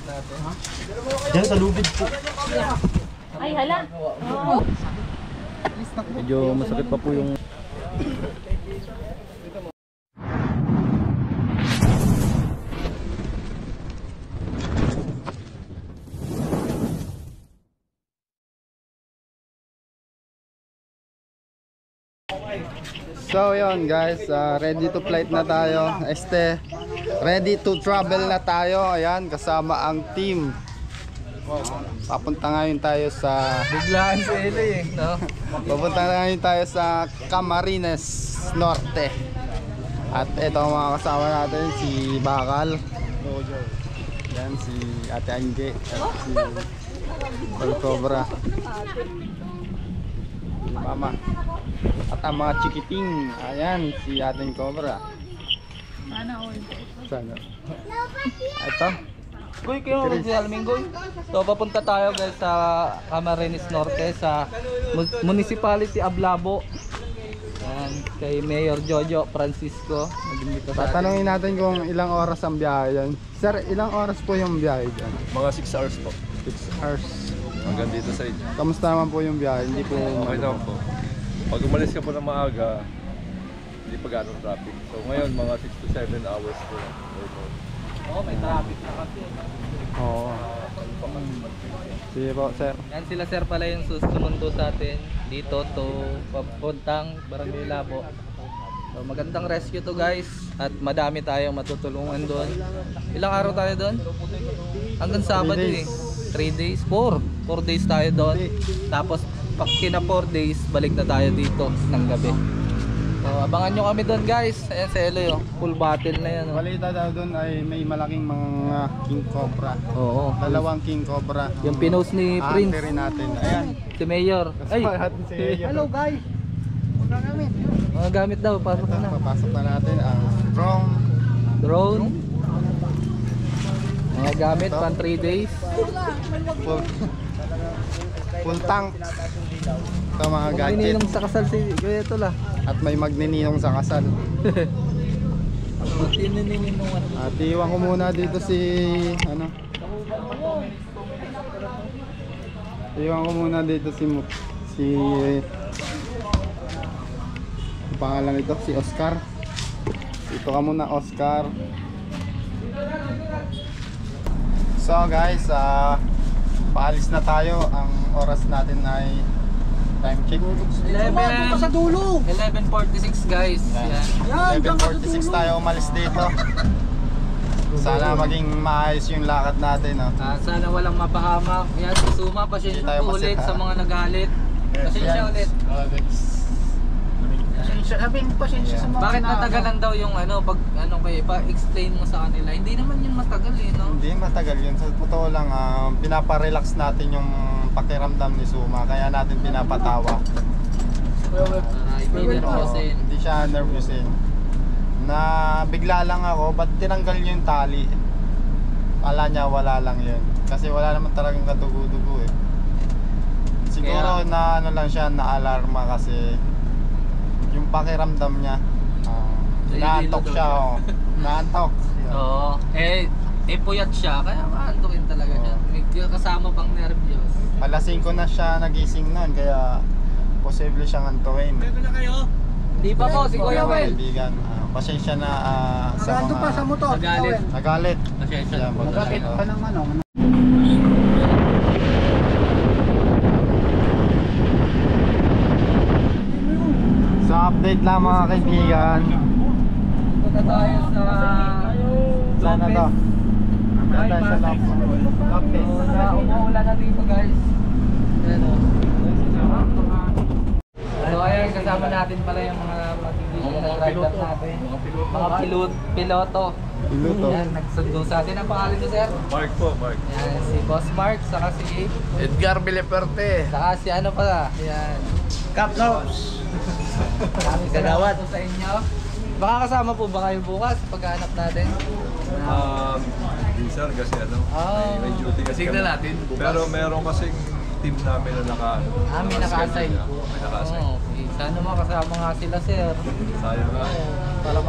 natin. Diyan sa lubid po. Ay, hala. Medyo masakit pa po yung... So yun guys, ready to flight na tayo. Ready to travel na tayo. Ayan, kasama ang team. Papunta ngayon tayo sa... Biglaan sa LA eh, no? Papunta ngayon tayo sa Camarines Norte. At ito ang mga kasama natin, si Bakal. Yan, si Ate Angie. At si Paul Cobra. Si Mama. At ang mga chikiting. Ayan, si Ating Cobra. Sana. Ito. Uy, kayo si Almingoy. So papunta tayo guys sa Camarines Norte sa Municipality Ablabo. Ayan, kay Mayor Jojo Francisco. Tatanungin natin kung ilang oras ang biyahe yan. Sir, ilang oras po yung biyahe dyan? Mga 6 hours po. 6 hours. Hanggang dito sa inyo. Kamusta naman po yung biyahe? Hindi po... Okay naman po. Pag umalis ka po ng maaga, hindi pa ganong traffic. So ngayon, mga 6 to 7 hours po. Oh, may traffic na kasi. Oo. Sige po, sir. Yan sila sir pala yung susundo sa atin dito to papuntang Barangay Labo. So magandang rescue to guys at madami tayong matutulungan doon. Ilang araw tayo doon? Hanggang Sabado eh. 3 days, 4 days tayo doon. Tapos pag kina 4 days, balik na tayo dito ng gabi. So abangan nyo kami doon guys. Ayan sa Eloy oh. Full battle na yan oh. Balita daw doon ay may malaking mga King Cobra. Oo. Dalawang King Cobra. Yung pinost ni Prince. Rin natin. Ayan. Si Mayor. Ay, Hello guys. mga gamit daw, pasok na. Papasok na natin ang Drone. Mga gamit, pan 3 days. full tank. Ito mga gadget. Magnininong sa kasal si Kuya Tol ah. At may magnininong sa kasal. Magnininong ano. At iwan ko muna dito si ano. Iwan ko muna dito si ang pangalan nito si Oscar. Dito ka muna Oscar. So guys, paalis na tayo. Ang oras natin ay time check 11:46 guys. Yan. 11:46 tayo umalis dito. Sana maging maayos yung lakad natin, no? Sana walang mapahamak. Yan, susuma, pasensya po ulit sa mga nagalit. Pasensya ulit. Pasensya sa mga bakit natagalan daw yung ano, pag ano kayo, pa-explain mo sa kanila. Hindi naman yun matagal eh, no? Hindi matagal yun. Sa totoo lang, pinaparelax natin yung pakiramdam ni Suma. Kaya natin pinapatawa. Hindi siya nervousin. Na bigla lang ako, ba't tinanggal niyo yung tali? Kala niya wala lang yun. Kasi wala naman talagang katugo-dugo eh. Siguro na ano lang siya, na alarma kasi yung pakiramdam niya. Naantok siya oh. Naantok. Oo. Puyat siya, kaya maantokin talaga siya. May kasama pang nervyos. Alas 5 na siya nagising nun, kaya posible siyang antukin. Bebe na kayo? Hindi pa po, si Kuya Wel. Kaibigan, pasensya na sa mga pa sa motor. nagalit. Pasensya. Nagalit pa ng ano. So update lang mga kaibigan. Punta tayo sa Saan na to? Saan tayo sa Lopez? Umuulan na dito guys. Ayan o. So ayan, kasama natin pala yung mga magiging na driver natin. Mga piloto. Piloto. Ayan, nagsundo sa atin. Ang pangalan nyo sir? Mark po, Mark. Ayan, si Boss Mark, saka si Edgar Villeperte. saka si ano pala. Ayan. Cap Notes. Maraming salamat po sa inyo. Baka kasama po ba kayo bukas sa paghahanap natin? Minsan kasi ano, may duty kasi Tignan kami. natin bukas. Pero meron kasing team namin na May naka-assign po. May naka-assign. Okay. Sana makasama nga sila sir. Sayang nga. Para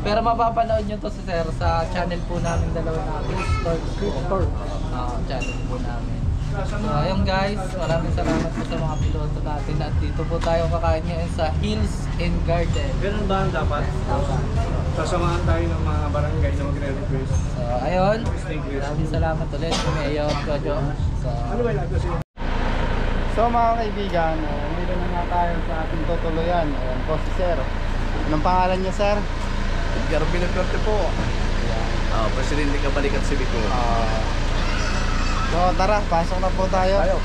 pero mapapanood nyo to sir sa channel po namin dalawa namin. Store. Channel po namin. So ayun guys, maraming salamat po sa mga piloto natin at dito po tayo kakain ngayon sa Hills and Garden. Ganun ba ang dapat? Sasamahan tayo ng mga barangay na magre-request. So ayun, maraming salamat ulit kung Mayor Jojo. Ano ba yung address yun? So mga kaibigan, dito na nga tayo sa ating tutuluyan. Ayan po si Sir. Anong pangalan niya, Sir? Edgar Pinaperte po. Presidente Kabalikat Civico. So tara, pasok na po tayo.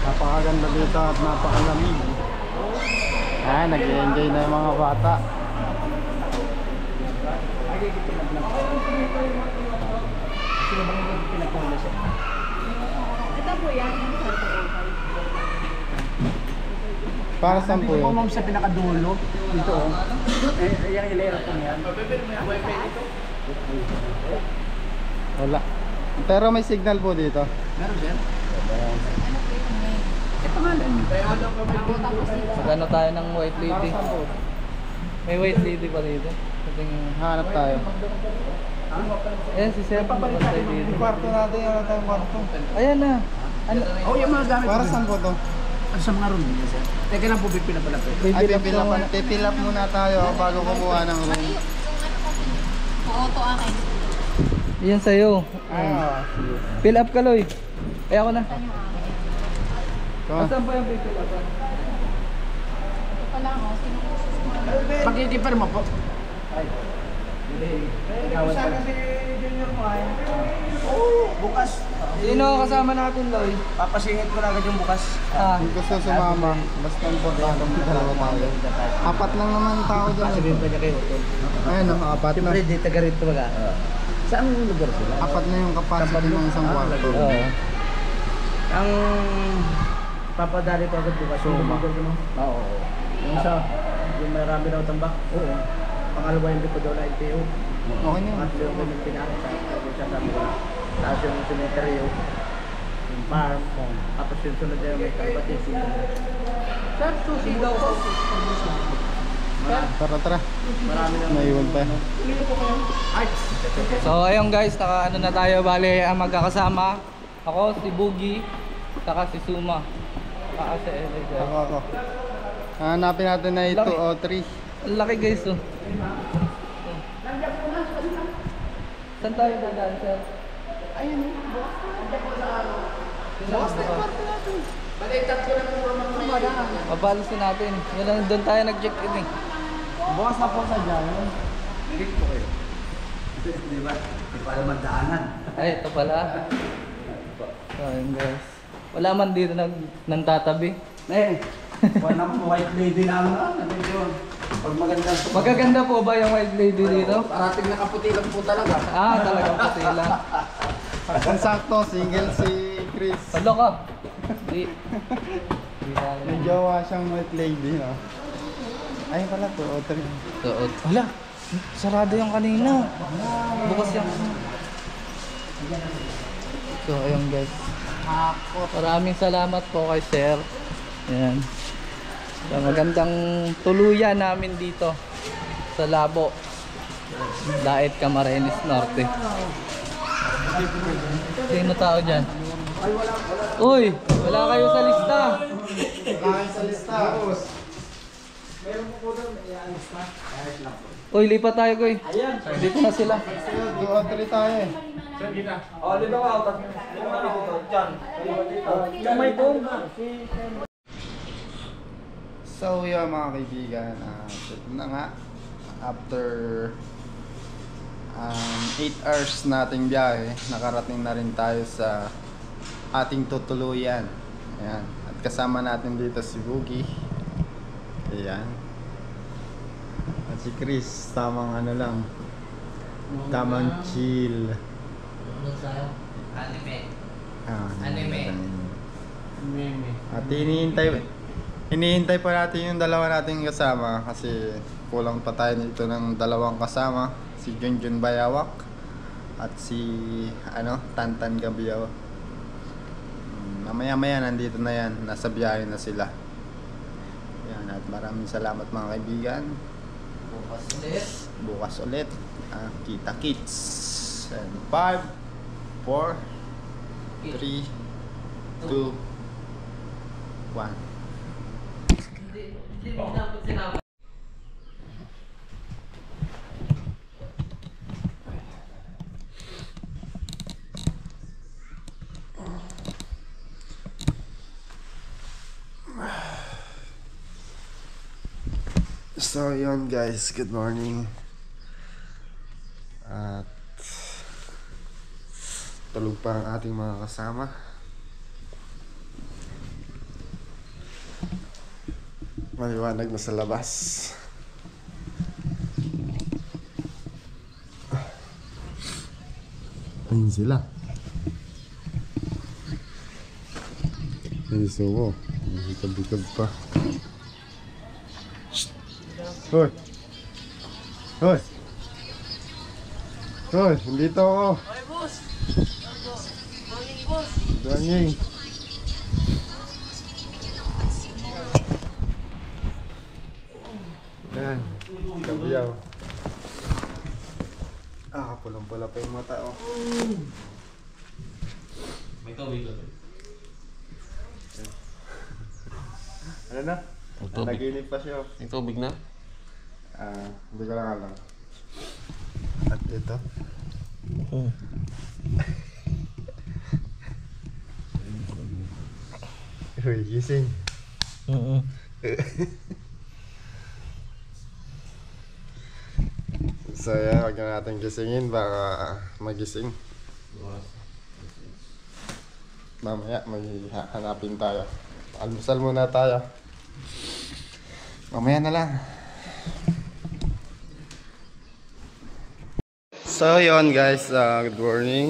Napakaganda dito at napakalamig. Nag-i-enjoy na yung mga bata. Ito po yan. Para saan po yun? Ma'am sa pinakadulo dito oh. Yung hilera po yan. Wala. Pero may signal po dito. Meron sir? Magano tayo ng white lady. May white lady pa dito. Hanap tayo. Ayan si Sir. Yung kwarto natin, yung tayong kwarto. Ayan na. Ano? Oh, yung mga gamit. Para saan po to? Ano sa mga room niya sir? Teka lang po, pipila pala po. Pipil up muna tayo bago kumuha ng room. Auto akin. Yan sa'yo. Fill up ka, Loy. Eh ako na. So, Saan pa yung fill up? Ito pala ako. Pagkikipar mo po. Bukas. Sino kasama natin, Loy? Papasingit ko na agad yung bukas. kung gusto sumama, basta importante mo dalawa tayo. Apat lang naman tao dyan. Sabihin pa niya kayo. Ayun, apat na. Siyempre, di taga rito baga. Saan lugar sila? Apat na yung capacity ng isang kwarto. Oo. Ang papadali ko agad bukas yung lugar ko, no? Oo. Yung isa, yung marami daw tambak. Oo. Pangalawa yung di pa daw na LTO. Okay na yun. Pangatlo yung pinakita. Sabi ko na. Tapos yung cemetery, yung farm. Tapos yung sunod na yung may kalbatis. Sir, susi daw. Tara. Marami na. Naiwan pa. Ay! So ayun guys, naka ano na tayo, bali ang magkakasama. Ako, si Boogie, saka si Suma. Saka si Ele guys. Ako. Hanapin natin na ito o 3. Ang laki guys oh. Saan tayo dadaan, sir? Ayun. Bukas na yung kwarto natin. Mabalisin natin. Yan lang, doon tayo nag-check-in eh. Bukas na po sa dyan. Di ba? Di pa naman daanan. Ay, ito pala. So ayun guys. Wala man dito nang tatabi. Eh, wala mo white lady na ano yun. Pag maganda. Magaganda po ba yung white lady dito? Parating nakaputi lang po talaga. Talagang puti lang. Ang sakto, single si Chris. Palo ka. Di. Di tayo. May jowa siyang white lady, no? Ay pala to, o 3. Suot. Wala. Sarado yung kanina. Bukas yung... So ayun guys. Maraming salamat po kay Sir. Ayan. Sa magandang tuluyan namin dito sa Labo. Daet Camarines Norte. Sino tao dyan? Uy! Wala kayo sa lista! Kain sa lista. Uy, lipat tayo koy. Dito na sila. 2 o 3 tayo eh. So yun mga kaibigan, ito na nga. After 8 hours nating biyahe, nakarating na rin tayo sa ating tutuluyan. Ayan. At kasama natin dito si Boogie. Ayan. At si Chris, tamang ano lang. Tamang chill. Anime. Anime. Meme. At hinihintay pa natin yung dalawa nating kasama kasi kulang pa tayo dito ng dalawang kasama, si Junjun Bayawak at si Tantan Gabiyaw. Mamaya nandito na yan, nasa biyahe na sila. Yan, at maraming salamat mga kaibigan. Bukas ulit. Kita kits. And 5, 4, 3, 2, 1. So yun guys, good morning. At tulog pa ang ating mga kasama. Maliwanag na sa labas. Ayun sila. Ayun sumo. Bukad-bukad pa. Hoy! Hoy! Hoy! Nandito ako! Hoy, boss! Morning, boss! Morning! Yan. Kabiyaw. Pulang-pula pa yung mata, oh. May tubig lang. Ano na? Naginip pa siya. May tubig na? Hindi ko lang alam. At ito. Uy, gising. So yan, huwag na natin gisingin baka magising. Mamaya may hanapin tayo. Almusal muna tayo. Mamaya na lang. So yun guys, good morning.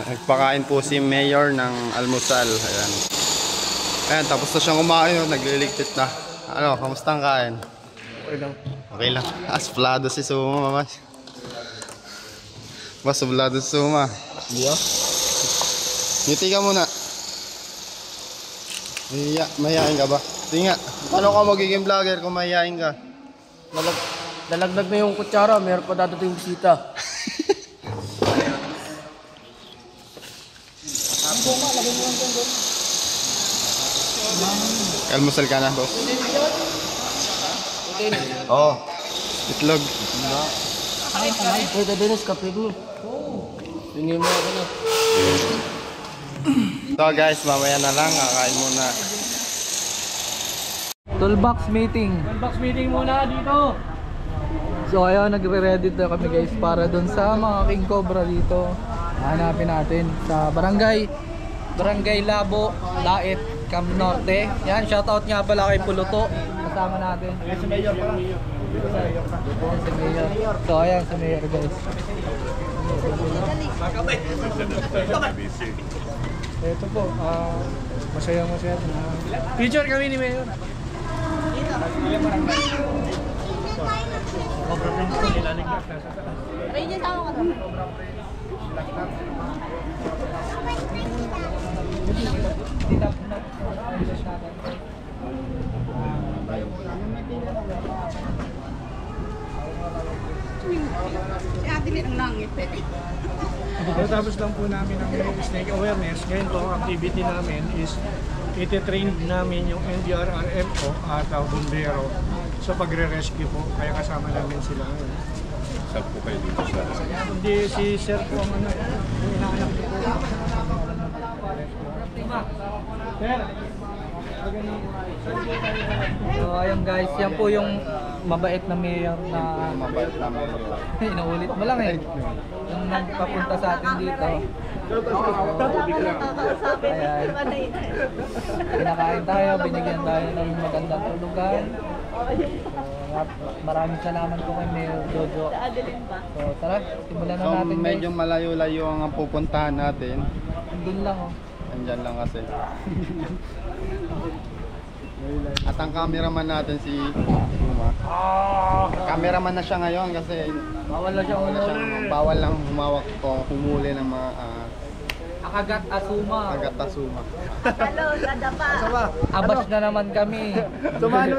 Nagpakain po si Mayor ng almusal. Ayan. Ayan, tapos na siyang kumain, nagliligpit na. Ano, kamusta ang kain? Okay lang. Okay lang. Asplado si Suma, mas. Mas sublado si Suma. Iya. Ngiti ka muna. Mahihain ka ba? Tinga. Paano ka magiging vlogger kung mahihain ka? Dalagdag na yung kutsara, meron pa dadating bisita. Almusal ka na, boss? Oo. Itlog. Pwede din, kape mo. Tingin mo ako na. So guys, mamaya na lang. Kakain muna. Toolbox meeting. Box meeting muna dito. So ayun, nagre-ready na kami guys para dun sa mga King Cobra dito. Hanapin natin sa Barangay Labo, Laet, Cam Norte. Yan, shoutout nga pala kay Puluto. Kasama natin. Si Mayor pa. Si Mayor. So ayan, si Mayor guys. Ito po, masaya. Picture kami ni Mayor. Rain yung tao ka doon. Si Ate Lee ang langit eh. Tapos lang po namin ang snake awareness. Ngayon po, ang activity namin is iti-train namin yung NDRRM po at bumbero sa pagre-rescue po. Kaya kasama namin sila ngayon. Saan po kayo dito sa... Hindi, si Sir po ang ano, yung inaanak ko po. Sir! So ayun guys, yan po yung mabait na mayor na Mabait namin. inuulit mo lang eh. Yung nagpapunta sa atin dito. Ayan. Kinakain tayo, binigyan tayo ng magandang tulugan. So, maraming salamat po kay Mayor Jojo. So tara, simulan na So natin guys. medyo malayo-layo ang pupuntahan natin. Andun lang oh. Andyan lang kasi. At ang cameraman natin si Suma. Cameraman na siya ngayon kasi Bawal na siya bawal lang humawak o humuli ng mga Akagat Asuma. Agatasuma. Hello, nadapa. Abas na naman kami. Sumano.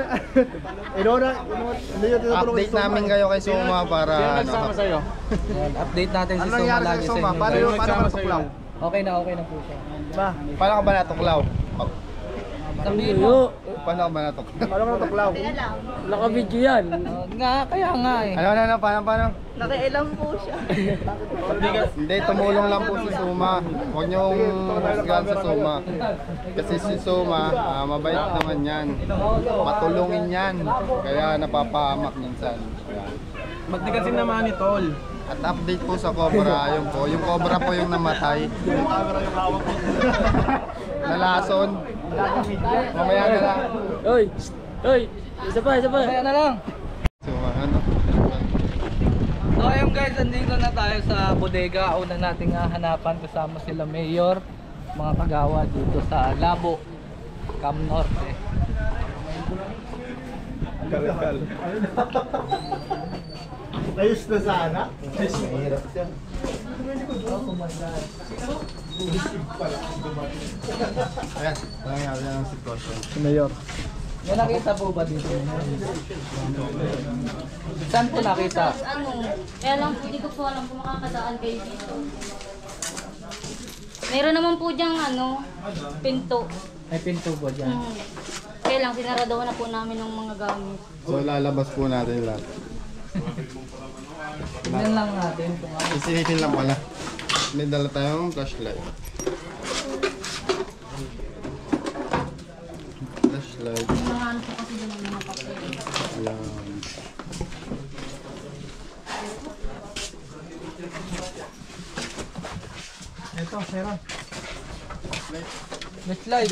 Update namin kayo kay Suma para ano. Yan, update natin si Ano Suma nangyari lagi kay sa Suma? inyo. Paano guys. ka natuklaw? Okay na po siya. Paano ka ba natuklaw? Sabihin mo. Paano ka ba natuklaw? Paano ka natuklaw? Teka lang. Naka-video yan. Kaya nga eh. Ano, paano? Nakialam po siya. Hindi, tumulong lang po si Suma. Huwag niyong husgahan si Suma. Kasi si Suma, mabait naman yan. Matulungin yan. Kaya napapahamak minsan. Ayan. Magtikasin naman ni Tol. At update po sa Cobra, yun po. Yung Cobra po yung namatay. Nalason. Mamaya na lang. Oy! Isa pa. Kaya na lang. Suma, ano? So ayun guys, andito na tayo sa bodega. Una nating hanapan kasama sila Mayor, mga kagawa dito sa Labo, Cam Norte. Ayos na sana. Mahirap siya. Ayan, nangyari na ng sitwasyon. Si Mayor. May nakita po ba dito? Saan po nakita? Ano? Kaya lang po, di ko po alam kung makakadaan kayo dito. Meron naman po diyang pinto. May pinto po dyan. Kaya lang, sinaradawan na po namin ng mga gamit. So lalabas po natin lahat. Tignan lang natin kung ano. Isinitin lang pala. May dala tayong flashlight. Flashlight. Yung mga ano po kasi doon ng mga papel. Ayan. Ito, Sera. Flashlight.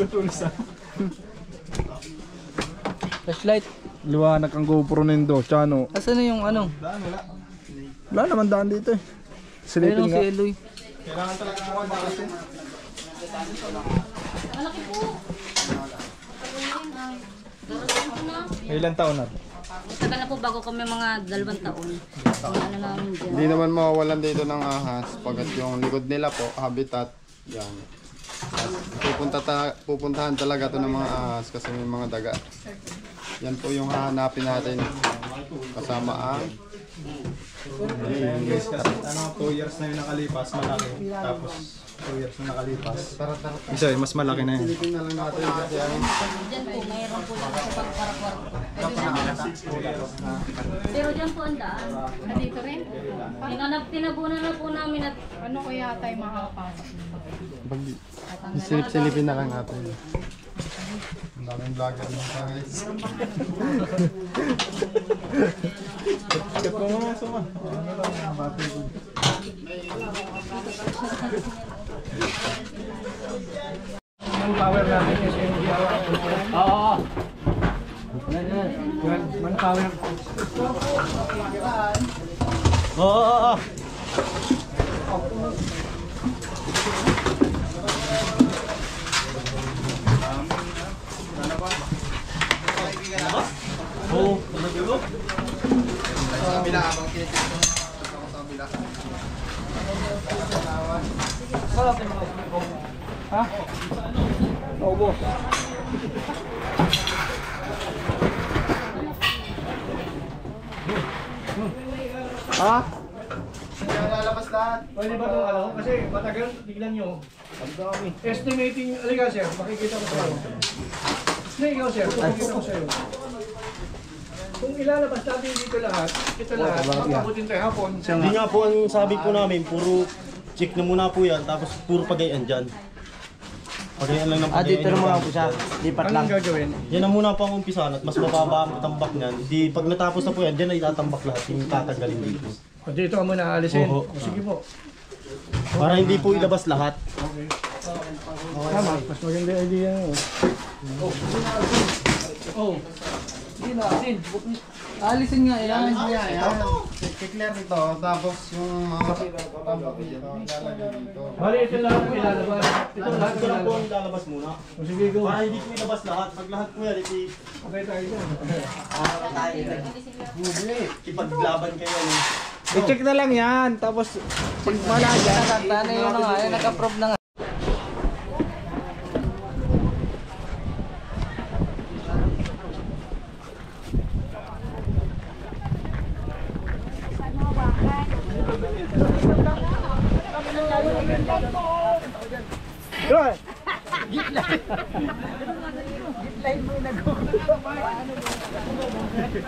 Flashlight. Liwanag ang GoPro nindo, Chano. Asan na yung ano? Wala naman daan dito eh. Ayun Silipin ang nga. si Eloy. Malaki po. Ayun, ay. Darating po na. Ilan taon na? Tagal na po bago kami mga 2 taon. Yung ano namin dyan. Hindi naman mawawalan dito ng ahas pagkat yung likod nila po, habitat, yan. At pupuntahan talaga to ng mga ahas kasi may mga daga. Yan po yung hahanapin natin kasama ang 2 years na yung nakalipas, malaki. Tapos 2 years na nakalipas. Isa mas malaki na yun. silipin na lang natin kasi ano. Dyan po, mayroon po lang sa pagparakwarto. Pwede naman. Pero dyan po ang daan. Dito rin? Tinabunan na po namin at Ano kaya tayo makakapasok? Silip-silipin na lang natin. Ang daming vlogger mo pa guys. Kat mo mga suma. Ang power namin is NDR. Oo. Yan, manpower. Oo. Ha? Lalabas lahat. Pwede ba itong ano? Kasi matagal, tignan nyo. Estimating, alika sir, makikita ko sa'yo. Hindi, ikaw sir, makikita ko sa'yo. Kung ilalabas natin dito lahat, ito lahat, makabutin tayo hapon. Hindi nga po ang sabi po namin, puro check na muna po yan, tapos puro pagayan dyan. Pagayan lang ng pagayan. Dito na mga pusa. Lipat lang. Anong gagawin? Yan ang muna po ang umpisahan at mas mababa ang tambak niyan. Di pag natapos na po yan, dyan ay itatambak lahat, yung tatanggalin dito. O, dito ka muna alisin. Oo. O, sige po. Para hindi po ilabas lahat. Tama, mas maganda yung idea nyo. Oh. Hindi na, asin. Alisin nga yan. I-clear ito, tapos yung mga tambak dito, lalagay dito. Bali, ito lahat ang ilalabas. Ito lahat Ito lang po ilalabas. ang lalabas muna. O, sige, go. Para hindi po ilabas lahat. Pag lahat po yan, Okay tayo dyan. ipaglaban kayo. I-check na lang yan. Tapos pag malaga. Nakanta na yun na nga, nag-approve na nga.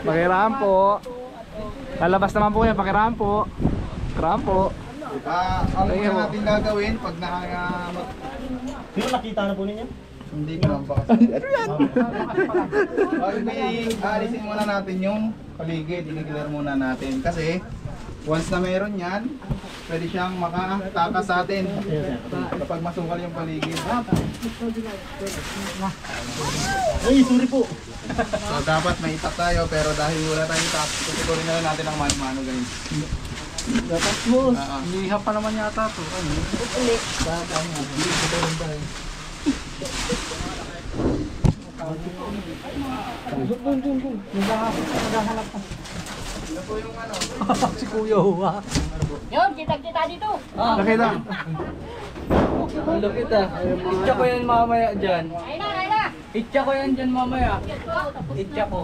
Pakirampo. Lalabas naman po yan, pakirampo. Krampo. Ano na natin gagawin pag Pero nakita na po ninyo? hindi ko lang baka. Aalisin muna natin yung paligid, i-clear muna natin kasi once na meron yan, pwede siyang makatakas sa atin kapag masukal yung paligid. Ay, sorry po. So dapat may itak tayo pero dahil wala tayong itak, tutuloy na lang natin ang mano-mano guys. Dapat mo. Lihap pa naman yata to. Si Kuya Huwa. Yun, kita-kita dito. Nakita. Lupit ah. Itcha ko yan mamaya dyan. Ayun na. Itcha ko yan dyan mamaya. Itcha ko.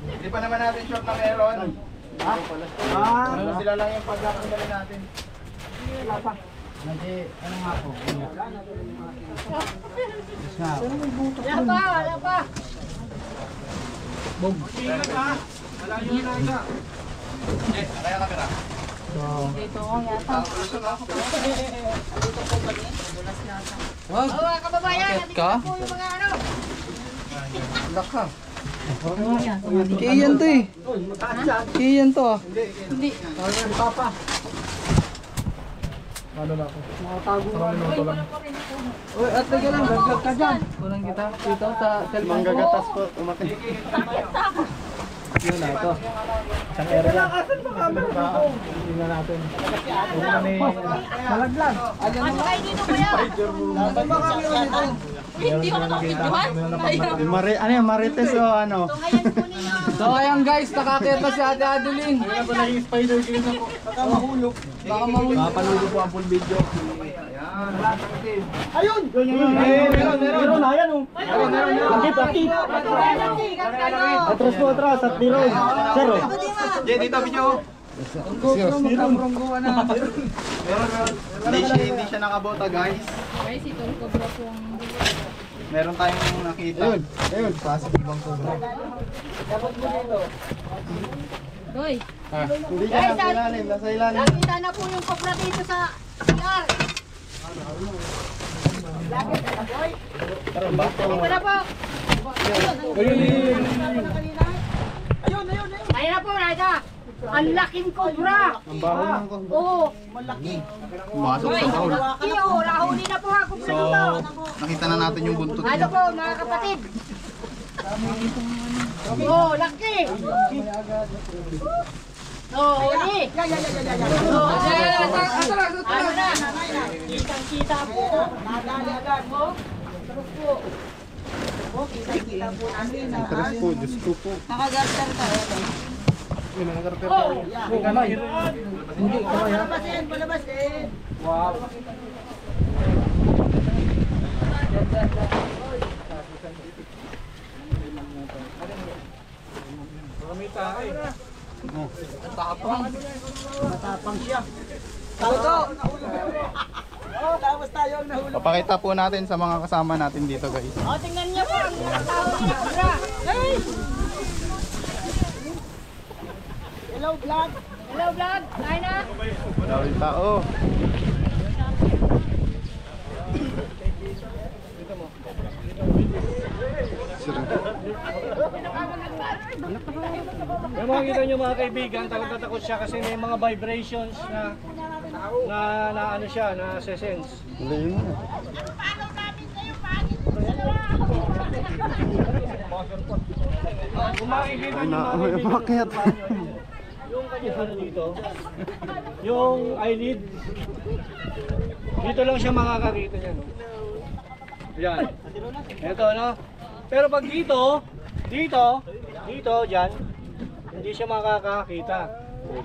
Hindi pa naman natin short na meron. Sila lang yung pagkakamali natin. Wala pa. Kaya kamera. Dito ko yata. Wag. Mga kababayan, Bakit ka? po yung mga ano. Laka. Kiyan to eh. Kiyan to ah. Uy, at teka lang, gagag ka dyan. Kulang kita dito sa cellphone ko. Manggagatas po. Umatay. Yun na ito. Isang area lang. Tingnan natin. Malaglag. Ano kayo dito kuya? Hindi ko nakapidyohan. Ano yung marites o ano? So ngayon po ninyo. So ayan guys, nakakita si Ate Adeline. Kaya pala yung spider game na po. Baka mahulog. Baka mahulog. Papanulo po ang full video. Ayun! Meron na yan oh. Laki. Atras po atras at tiroy. Zero. Jay, dito video. Magkabrongguan na. Meron. Hindi siya nakabota guys. Guys, itong cobra po ang... Meron tayong nakita. Ayun. Positive ang cobra. Doy, Hindi siya nasa ilalim. Nasa ilalim. Nakita na po yung kopra dito sa CR. Wala po. Ayun na po, Raja. Ang laking kobra. Ang baho ng cobra. Oo, malaki. Pumasok sa baul. Iyo, rahuli na po ako So, nakita na natin yung buntot Ano niya. po, mga kapatid? Oh, laki. Oh, huli. Oh, ano na? Kitang-kita po. Nadalagan mo. Sarap po. Oh, kitang-kita po namin. Interes po, Diyos ko po. Nakagartar tayo. Hindi, kamay ha. Palabasin. Wow. Tapang. Matapang siya. Papakita po natin sa mga kasama natin dito guys. Oh, tingnan niyo po. Ang nakatawa niya. Kobra. Hey! Hello, vlog. Hello, vlog. Kain na. Maraming tao. Yung makikita nyo mga kaibigan, talaga takot siya kasi may mga vibrations na ano siya, na sense. Hindi mo. Kung makikita nyo mga Ay, kaibigan, bakit? yung kanya ano dito, yung eyelid, dito lang siya makakakita niya, no? Yan. Ito, no? Pero pag dito, dyan, hindi siya makakakita.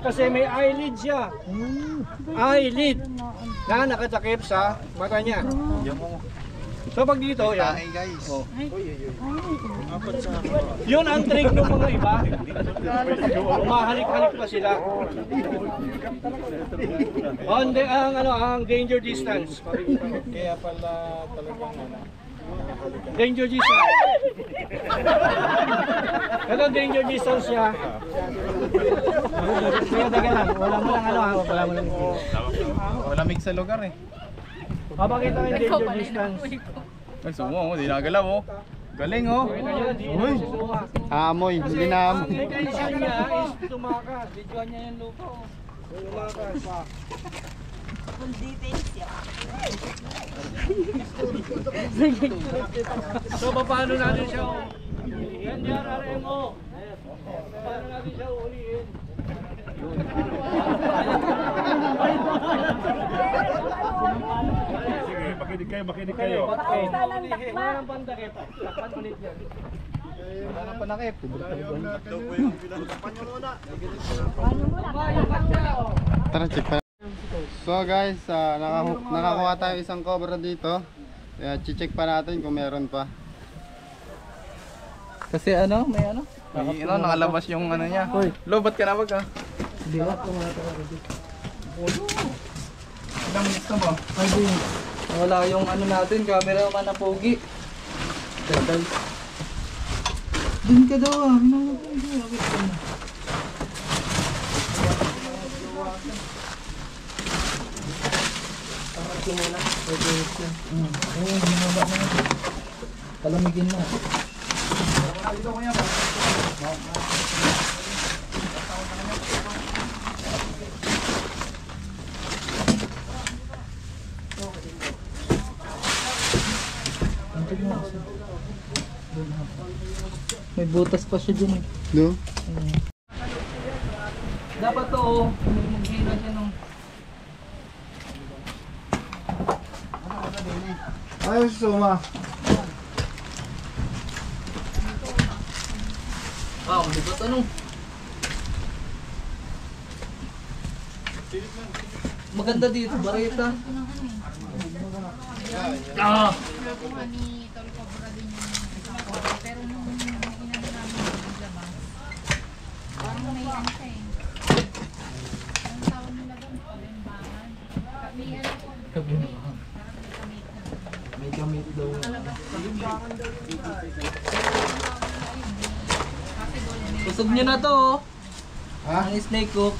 Kasi may eyelid siya. Eyelid na nakatakip sa mata niya. So pag dito, yan. Tae guys. Oh. Yun ang trick ng mga iba. Umahalik-halik pa sila. On the, ang danger distance. Kaya pala talagang Danger distance. Ito danger distance niya. Kaya taga lang. Wala mo lang wala mo lang. malamig sa lugar eh. Papakita ko yung danger distance. Ay, sumo, di nagalaw oh. Galing oh. Uy. Amoy, hindi na amoy. Ang intention niya is tumakas. Videoan niya yung lupa. Tumakas pa. So paano natin siya yan yan RMO. Paano natin siya ulihin? Sige, makinig kayo. Ulihin. Wala nang pandakip. Takpan ulit yan. Wala nang panakip. Tara, check pa. So guys, nakakuha tayo isang cobra dito. Kaya check pa natin kung meron pa. Kasi ano, may ano? May nakalabas yung ano niya. Lobat ka na wag ka. Hindi ka. Ilang minutes na ba? Wala yung ano natin, camera man na pogi. Dun ka daw ah. Palamigin na. May butas pa siya dyan eh. No? Dapat to oh, maghina siya ng... Ayos, suma. Wow, di ba tanong? Maganda dito, bareta. Ah! Nakuha ni Tol Cobra din yung pero nung inano namin naglabas, parang may ano siya eh. Ang tawag nila doon, kabimbangan. May ano po. Kabimbangan. May gamit daw. Kusog nyo na to oh. Ha? Ang snake hook.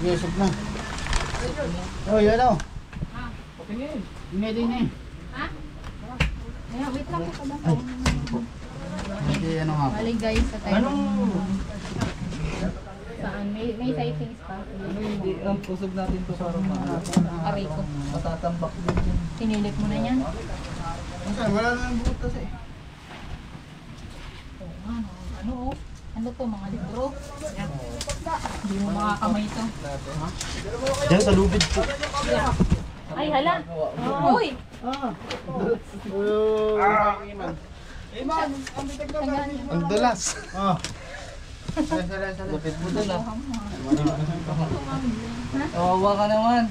Yusok na. Oh, yan o. Patingin. Hindi na eh. Ha? Ayan, wait lang ito ba? Hindi, ano nga. Bali guys, sa tayo. Saan? May sightings pa. Hindi, ang kusog natin to sa aroma. Aray ko. Matatambak din yan. Tinilip mo na yan? Wala na ng butas eh. Oo nga, no. Ano oh? Ano to, mga libro? Yan. Hindi mo makakamay to. Diyan sa lubid po. Ay, hala! Uy! Ang dulas. Lapit mo dun ah. Kawawa ka naman.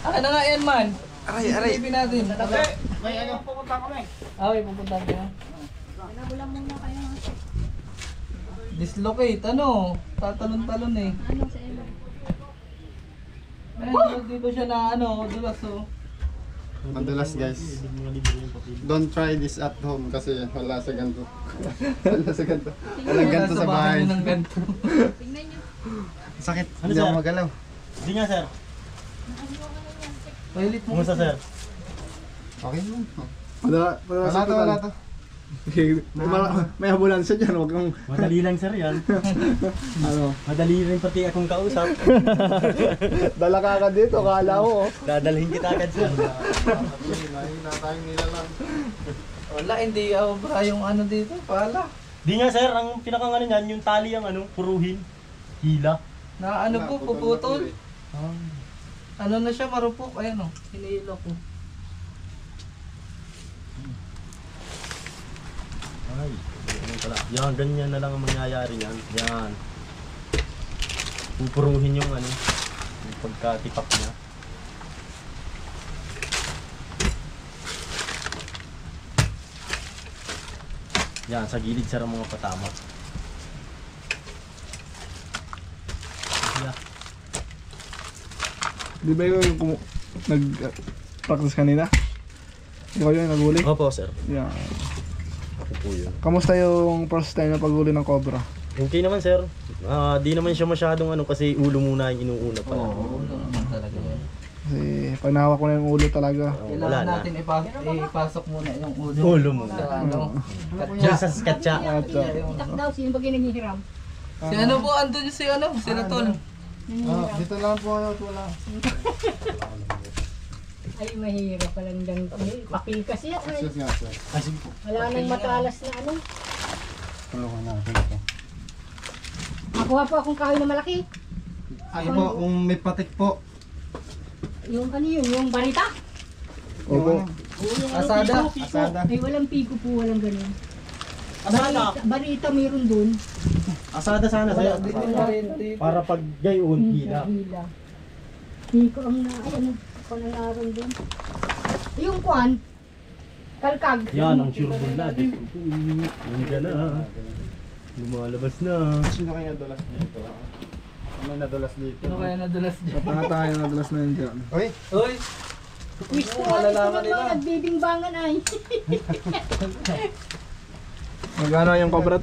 Akin na nga yan man. Aray. Ipin natin. May ano, pupunta kami. Okay, pupunta ka. Ulam muna kayo. Dislocate, ano? Tatalon-talon eh. Ano sa ilo? Ayun, dito siya na ano, dulas oh. Madulas guys. Don't try this at home kasi wala sa ganito. Wala sa ganito. Walang ganito sa bahay. Ng ganito. Tingnan nyo. Sakit. Hindi ako magalaw. Hindi nga sir. Toilet mo. Kumusta sir? Okay lang. Wala to. May ambulansya dyan, huwag kang... Madali lang sir yan. Ano? Madali rin pati akong kausap. Dala ka agad dito, kala ko. Dadalhin kita agad sir. Mahina tayong nilalang. Wala, hindi ako baka yung ano dito, pala. Di nga sir, ang pinakang ano niyan, yung tali ang ano, puruhin. Hila. Na ano po, puputol. Ano na siya, marupok. Ayan oh, hinihilo ko. Ay, ganyan pala. Yan, ganyan na lang ang mangyayari niyan. Yan. Pupuruhin yung ano, yung pagkatipak niya. Yan, sa gilid sir ang mga patama. Di ba yung nag-practice kanina? Ikaw yun, naghuli? Opo sir. Yeah. Ako po yun. Kamusta yung first time na paghuli ng cobra? Okay naman sir. Di naman siya masyadong kasi ulo muna yung inuuna pa. Oo, naman talaga yun. Kasi pag nahawak ko na yung ulo talaga. Kailangan natin ipasok muna yung ulo. Ulo muna. Sa ano? Diyan sa skatsa. Itak daw, sino ba ginaghihiram? Si ano po, andun si ano? Si Ratol. Dito lang po ako, wala. Ay, mahirap palang dang pakil kasi yan. Ay, Sus nga, sir. wala nang matalas na ano. Tulungan natin ito. Makuha po akong kahoy na malaki. Ano po, kung may patik po. Yung ano yun, yung barita. Opo. Yung Asada. piko. Asada. Ay, walang piko po, walang ganun. Asada. Barita mayroon dun. Asada sana sir. Para pag gayon, hila. Hila. Piko ang na, ay ano, kung ang naroon dun. Yung kwan, kalkag. Yan, ang sureball na. Nandiyan na. Lumalabas na. Sino kaya nadulas dito? May nadulas dito. Ano kaya nadulas dyan? Tanga tayo, nadulas na yun dyan. Uy! Uy! Wish ko, malalaman ito nila. mga nagbibingbangan ay. Magkano yung cobra?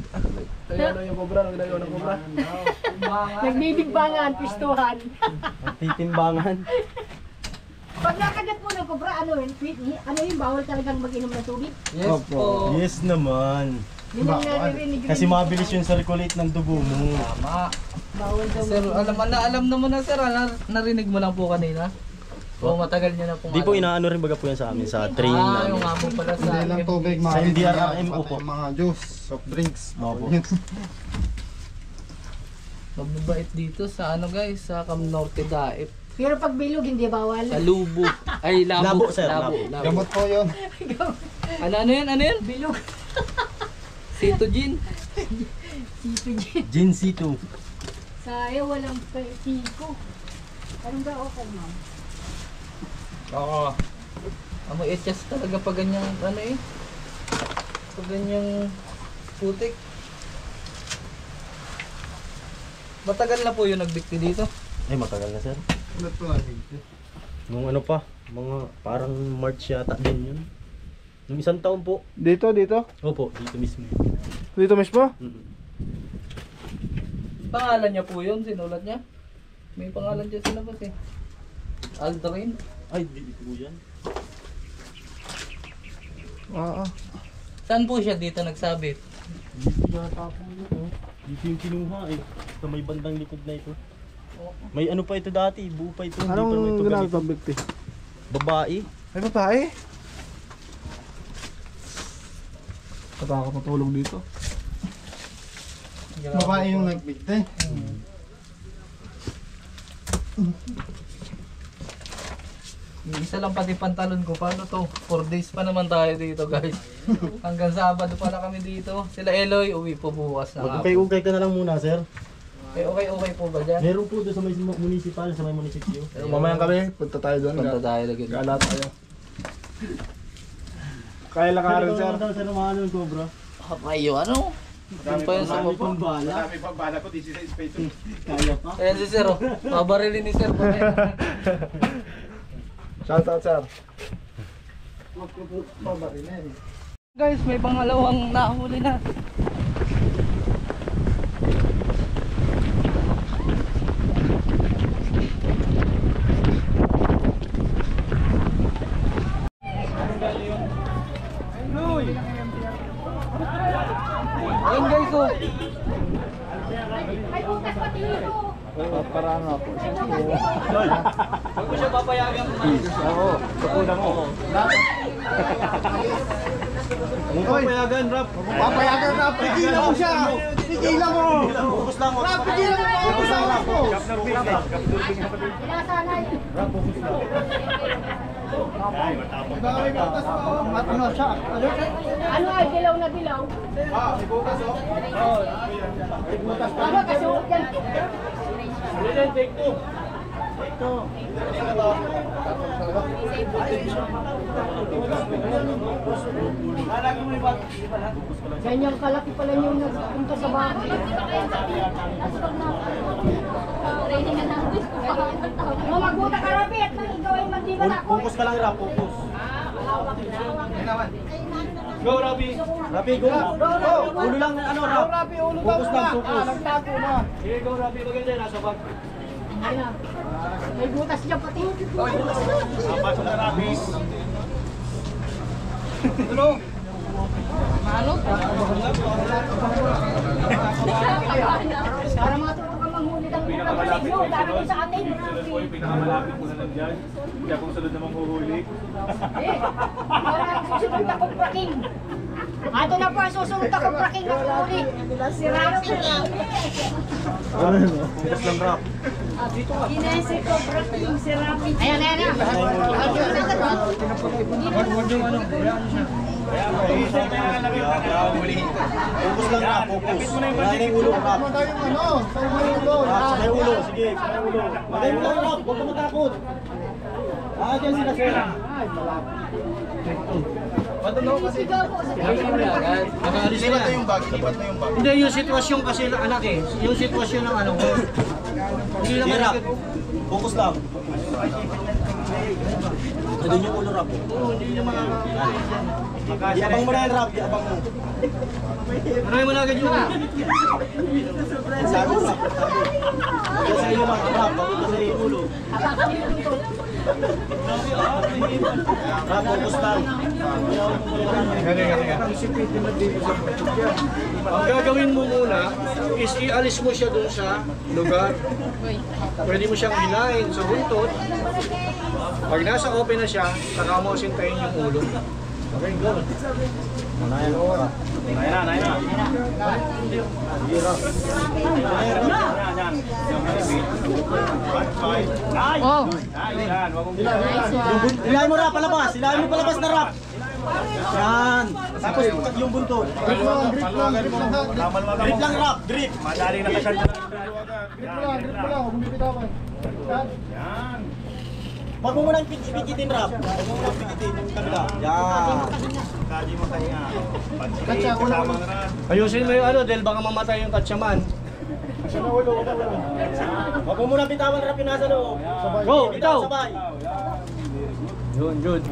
Magkano yung cobra? Nagdayo ng cobra? Nagbibingbangan, pistuhan. Titimbangan. Pag nakagat mo ng kobra, ano yun? Ano yun, bawal talagang mag-inom ng tubig? Yes po. Yes naman. Yun ang naririnig. Kasi mabilis yung circulate ng dugo mo. Tama. Bawal daw. Sir, alam naman na sir, narinig mo lang po kanina. O matagal niya na po. Di po inaano rin baga po yan sa amin sa training yung namin. nga po pala sa Hindi lang tubig, Sa mga NDRRM, pati opo. mga juice, soft drinks. Opo. Mababait dito sa ano guys, sa Cam Norte Daip. Pero pag bilog, hindi bawal. Sa Lubo. Ay, Labo. Labo, sir, Labo. Gamot po yun. Ano yun? Ano yun? Bilog. Cetogin. Sito dyan. Gin C2. Saya, walang piko. Anong ba okay, ma'am? Oo. Amoy etchas talaga pag ganyang ano eh. Pag ganyang putik. Matagal na po yung nagbikti dito. Ay matagal na sir. Ba't po lang dito? Nung ano pa, mga parang March yata din yun. Nung isang taon po. Dito, dito? Opo, dito mismo. Dito mismo? Pangalan niya po yun, sinulat niya. May pangalan dyan sa labas eh. Aldrin. Ay, dito po yan. Oo. Saan po siya dito nagsabit? Dito yata po yun. Oh. Dito yung kinuha eh. Sa may bandang likod na ito. May ano pa ito dati, buo pa ito. Hindi pa naman Anong ito ginagawa ganito. pang bigti? Babae. Ay, babae? Katakot matulog dito. Babae yung nagbigti. Yung isa lang pati pantalon ko. Paano to? 4 days pa naman tayo dito guys. Hanggang Sabado pala kami dito. Sila Eloy, uwi po bukas na nga. Mag-ukay-ukay ka na lang muna sir. Okay po ba dyan? Meron po doon sa may municipal, sa may munisipyo. Pero mamayang kami, punta tayo doon. Punta tayo lagi. Gala tayo. Kaya lakarin sir. Daw sa naman ng cobra. Kayo ano? Yung pa yun sa Marami baba. pang bala. Marami pang bala ko, 16 peso. Kaya pa. Ayan si Sir, oh. Pabarilin ni Sir. Shout out sir. Guys, may pangalawang nahuli na. Ayun guys, oh. Ay, bukas pati ito. Para nga po. Huwag ko siya papayagan mo. Oo, kapunan mo. Kung papayagan, Rap. Papayagan na, pigilan mo siya! Pigilan mo! Focus lang. Rap, pigilan mo! Focus lang ako! Pinasanay. Dami butas pa, oh. At ano siya? Ano ay, dilaw na dilaw? Ah, may butas oh. Ano, kasi yan. Ganyang kalaki pala yung nagpunta sa bahay. Oh, magbuta ka Rapi at nang ikaw ay mandiban ako. Focus ka lang, Rap. Focus. Go, Rabi! Rapi, go. Ulo lang, ano, Rap. Focus lang, focus. Sige, go, Rabi. Maganda yun, nasa bag. Ayun na. May butas dyan pati. Pasok na, Rabi. Para matuto ka manghuli ng mga kapatid mo. Dami ko sa atin. Pinakamalapit mo na nandyan. Hindi akong sunod na manghuhuli. Para susunod ako praking. Ato na po ang susunod ako praking ng huli. Si Rapi. Focus lang, Rap. Ginesi ko praking si Rapi. Ayan, ayan, ayan. Huwag yung ano, bayaan siya. Focus lang, Rap. Focus. Wala na yung ulo, Rap. Sakay ulo. Sige, sakay ulo. Magay mo lang, Rap. Huwag ka matakot. Dyan sila, sir. Nakaalis na yung bag. Hindi, yung sitwasyon kasi ng anak eh. Yung sitwasyon ng ano. Hindi Sige, naman Rap. Focus lang. Doon yung ulo, Rap. hindi naman Iabang mo na yan, Rap. Iabang mo. Maray mo na agad yung Sabi, Rap. Diyan sa iyo lang, Rap. Papunta sa iyo ulo. Rap, focus lang. Ang gagawin mo muna is ialis mo siya dun sa lugar. Pwede mo siyang hilahin sa buntot. Pag nasa open na siya, saka mo sintayin yung ulo. Okay, go. Unayan na. Unayan na. Oh. Hilahin mo, Rap, palabas. Hilahin mo palabas na, Rap. Yan. Tapos yung buntot. Grip lang, Rap. Grip. Madali na kasal na. Huwag mo munang pigitin, Rap. Huwag mo munang pigitin yung kabila. Yan. Ayusin mo yung ano, dahil baka mamatay yung katsaman. Huwag mo munang bitawan, Rap, yung nasa loob. Go, ikaw! Sabay. Yun, yun.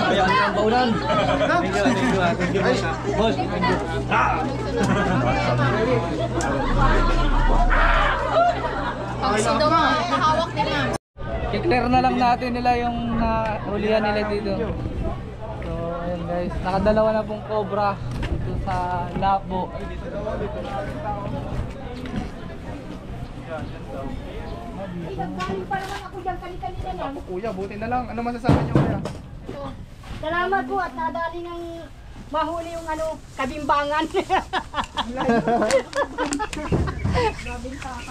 Kaya ang baunan. Thank you, boss. Pag daw mo, hawak nila. I-clear na lang natin nila yung nahulihan nila dito. So, ayun guys, nakadalawa na pong cobra dito sa Labo. Naggaling pa naman ako dyan kanina lang. Kuya, buti na lang. Ano masasabi niyo, kuya? Salamat po at nadali ng mahuli yung ano, kabimbangan.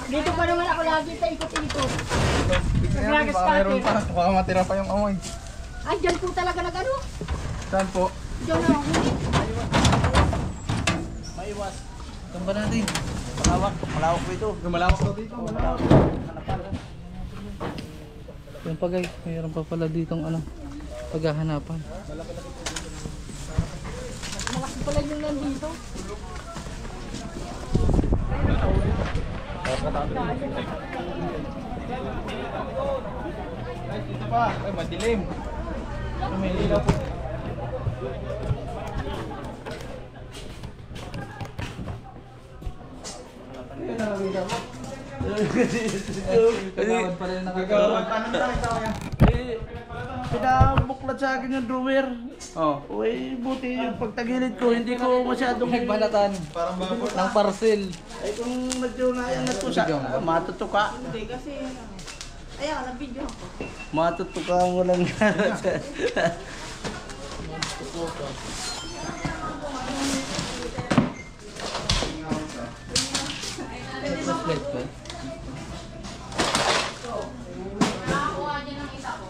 Dito pa naman ako lagi sa ikot-ikot. Ayan, baka meron pa. Baka matira pa yung amoy. Ay, dyan po talaga nag-ano? Saan po? Diyan na ako. Tumba natin. Malawak po ito. Malawak daw dito. Yung pa guys, mayroon pa pala ditong ano, paghahanapan. Malaki pala yung nandito. Dito pa. Ay, madilim. May ilaw po. Kagawad pala yung nakagawad. Pinabuklat sa akin yung drawer. Oh. Uy, buti yung pagtagilid ko, hindi ko masyadong... Nagbalatan ng parcel. Ay, kung medyo nayangat ko sa... Matutuka. Hindi kasi, ayaw, nag-video ako. Matutuka mo lang. Flashlight ba? Nakakuha niya ng isa ko.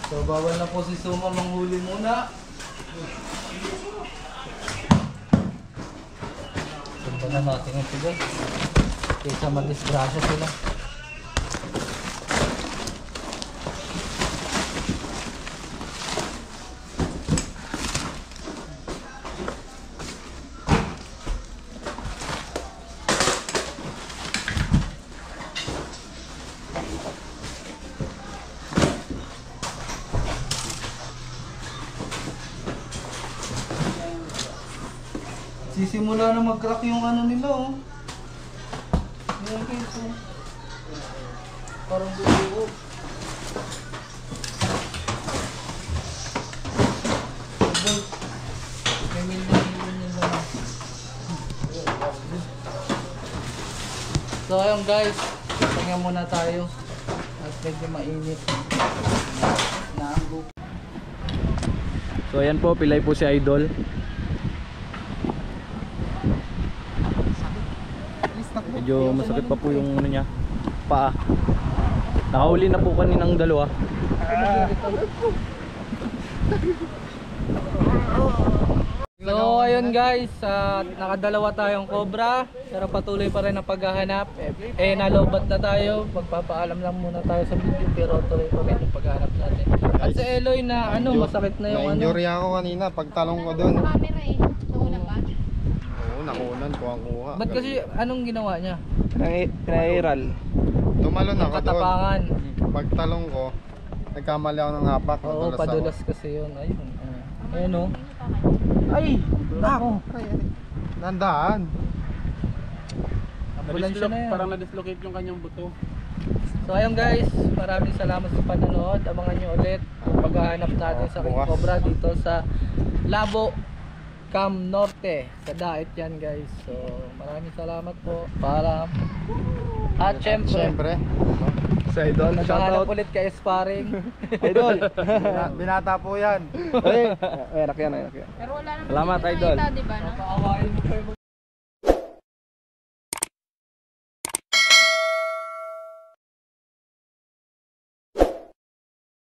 So bawal na po si Suma manghuli muna. Ganda na natin ito guys. Kaysa madisgrasya sila. Sisimula na mag-crack yung ano nila oh. Yan guys oh. Parang buo. May milyon nila. So ayun guys, pahinga muna tayo. At medyo mainit. Naambok. So ayan po, pilay po si Idol. Medyo masakit pa po yung ano niya, paa. Nakahuli na po kaninang dalawa. So ayun guys, nakadalawa tayong cobra pero patuloy pa rin ang paghahanap. Nalobat na tayo, magpapaalam lang muna tayo sa video pero tuloy pa rin ang paghahanap natin. At sa Eloy na masakit na yung Na-injury ako kanina pagtalong ko doon. Camera eh. Nauna ba? Oo, nakunan ko ang kuha. Ba't kasi anong ginawa niya? Pinairal. Tumalon ako doon. Katapangan. Pagtalong ko, nagkamali ako ng hapak. Oo, nadulas padulas ako. kasi yun. Ayun. Ayun oh. Ay! Nako! Nandaan. Ambulansya na yan. Parang na-dislocate yung kanyang buto. So ayun guys, maraming salamat sa panonood. Abangan nyo ulit ang paghahanap natin sa King Bukas. Cobra dito sa Labo, Cam Norte. Sa Daet yan guys. So maraming salamat po. Paalam. At syempre, Sa Idol, naghahanap shoutout. ulit kay Sparring. Idol. Binata po yan. Ay, anak yan. Pero wala naman Salamat, dito Idol. nakita, di ba? No? Paawain mo kayo.